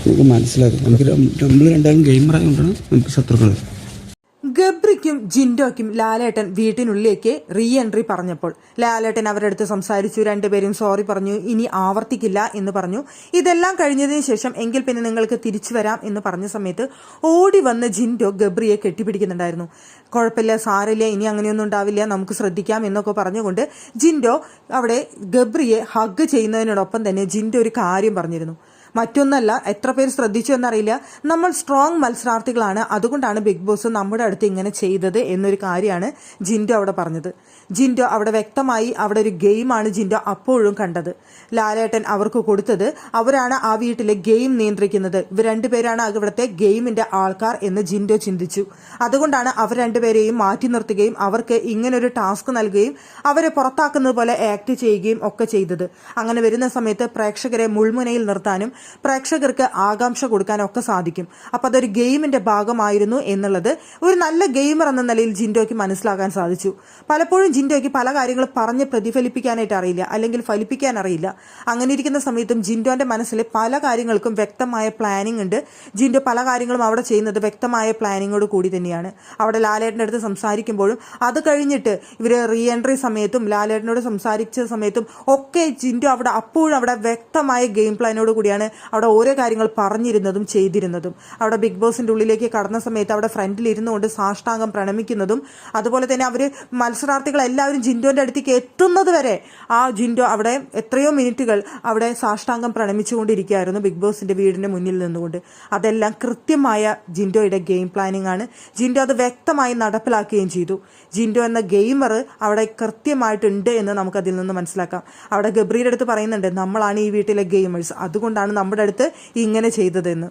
നമുക്ക് മനസ്സിലാകും. നമ്മൾ രണ്ടാളും ഗെയിമറായതുകൊണ്ടാണ് നമുക്ക് ശത്രുക്കൾ. ഗബ്രിക്കും ജിൻഡോയ്ക്കും ലാലേട്ടൻ വീട്ടിനുള്ളിലേക്ക് റീ എൻട്രി പറഞ്ഞപ്പോൾ ലാലേട്ടൻ അവരുടെ അടുത്ത് സംസാരിച്ചു. രണ്ടുപേരും സോറി പറഞ്ഞു, ഇനി ആവർത്തിക്കില്ല എന്ന് പറഞ്ഞു. ഇതെല്ലാം കഴിഞ്ഞതിന് ശേഷം എങ്കിൽ പിന്നെ നിങ്ങൾക്ക് തിരിച്ചു വരാം എന്ന് പറഞ്ഞ സമയത്ത് ഓടി വന്ന് ജിൻഡോ ഗബ്രിയെ കെട്ടിപ്പിടിക്കുന്നുണ്ടായിരുന്നു. കുഴപ്പമില്ല, സാരില്ല, ഇനി അങ്ങനെയൊന്നും ഉണ്ടാവില്ല, നമുക്ക് ശ്രദ്ധിക്കാം എന്നൊക്കെ പറഞ്ഞുകൊണ്ട് ജിൻഡോ അവിടെ ഗബ്രിയെ ഹഗ് ചെയ്യുന്നതിനോടൊപ്പം തന്നെ ജിൻഡോ ഒരു കാര്യം പറഞ്ഞിരുന്നു. മറ്റൊന്നല്ല, എത്ര പേര് ശ്രദ്ധിച്ചു എന്നറിയില്ല, നമ്മൾ സ്ട്രോങ് മത്സരാർത്ഥികളാണ്, അതുകൊണ്ടാണ് ബിഗ് ബോസ് നമ്മുടെ അടുത്ത് ഇങ്ങനെ ചെയ്തത് എന്നൊരു കാര്യമാണ് ജിൻഡോ അവിടെ പറഞ്ഞത്. ജിൻഡോ അവിടെ വ്യക്തമായി അവിടെ ഒരു ഗെയിമാണ് ജിൻഡോ അപ്പോഴും കണ്ടത്. ലാലേട്ടൻ അവർക്ക് കൊടുത്തത്, അവരാണ് ആ വീട്ടിലെ ഗെയിം നിയന്ത്രിക്കുന്നത്, ഇവർ രണ്ടുപേരാണ് ഇവിടുത്തെ ഗെയിമിന്റെ ആൾക്കാർ എന്ന് ജിൻഡോ ചിന്തിച്ചു. അതുകൊണ്ടാണ് അവർ രണ്ടുപേരെയും മാറ്റി നിർത്തുകയും അവർക്ക് ഇങ്ങനൊരു ടാസ്ക് നൽകുകയും അവരെ പുറത്താക്കുന്നത് പോലെ ആക്ട് ചെയ്യുകയും ഒക്കെ ചെയ്തത്. അങ്ങനെ വരുന്ന സമയത്ത് പ്രേക്ഷകരെ മുൾമുനയിൽ നിർത്താനും പ്രേക്ഷകർക്ക് ആകാംക്ഷ കൊടുക്കാനൊക്കെ സാധിക്കും. അപ്പം അതൊരു ഗെയിമിന്റെ ഭാഗമായിരുന്നു എന്നുള്ളത് ഒരു നല്ല ഗെയിമർ എന്ന നിലയിൽ ജിൻഡോയ്ക്ക് മനസ്സിലാക്കാൻ സാധിച്ചു. പലപ്പോഴും ജിൻഡോയ്ക്ക് പല കാര്യങ്ങളും പറഞ്ഞ് പ്രതിഫലിപ്പിക്കാനായിട്ട് അറിയില്ല, അല്ലെങ്കിൽ ഫലിപ്പിക്കാൻ അറിയില്ല. അങ്ങനെ ഇരിക്കുന്ന സമയത്തും ജിൻഡോന്റെ മനസ്സിൽ പല കാര്യങ്ങൾക്കും വ്യക്തമായ പ്ലാനിങ് ഉണ്ട്. ജിൻഡോ പല കാര്യങ്ങളും അവിടെ ചെയ്യുന്നത് വ്യക്തമായ പ്ലാനിങ്ങോട് കൂടി തന്നെയാണ്. അവിടെ ലാലേട്ടൻ്റെ അടുത്ത് സംസാരിക്കുമ്പോഴും അത് കഴിഞ്ഞിട്ട് ഇവർ റീ എൻട്രി സമയത്തും ലാലേട്ടനോട് സംസാരിച്ച സമയത്തും ഒക്കെ ജിൻഡോ അവിടെ അപ്പോഴും അവിടെ വ്യക്തമായ ഗെയിം പ്ലാനോട് കൂടിയാണ് അവിടെ ഓരോ കാര്യങ്ങൾ പറഞ്ഞിരുന്നതും ചെയ്തിരുന്നതും. അവിടെ ബിഗ് ബോസിന്റെ ഉള്ളിലേക്ക് കടന്ന സമയത്ത് അവിടെ ഫ്രണ്ടിൽ ഇരുന്നുകൊണ്ട് സാഷ്ടാംഗം പ്രണമിക്കുന്നതും, അതുപോലെ തന്നെ അവർ മത്സരാർത്ഥികളെല്ലാവരും ജിൻഡോന്റെ അടുത്തേക്ക് എത്തുന്നത് വരെ ആ ജിൻഡോ അവിടെ എത്രയോ മിനിറ്റുകൾ അവിടെ സാഷ്ടാംഗം പ്രണമിച്ചുകൊണ്ടിരിക്കുകയായിരുന്നു ബിഗ് ബോസിന്റെ വീടിന്റെ മുന്നിൽ നിന്നുകൊണ്ട്. അതെല്ലാം കൃത്യമായ ജിൻഡോയുടെ ഗെയിം പ്ലാനിങ് ആണ്. ജിൻഡോ അത് വ്യക്തമായി നടപ്പിലാക്കുകയും ചെയ്തു. ജിൻഡോ എന്ന ഗെയിമർ അവിടെ കൃത്യമായിട്ടുണ്ട് എന്ന് നമുക്കതിൽ നിന്ന് മനസ്സിലാക്കാം. അവിടെ ഗബ്രിയുടെ അടുത്ത് പറയുന്നുണ്ട്, നമ്മളാണ് ഈ വീട്ടിലെ ഗെയിമേഴ്സ്, അതുകൊണ്ടാണ് നമ്മുടെ അടുത്ത് ഇങ്ങനെ ചെയ്തതെന്ന്.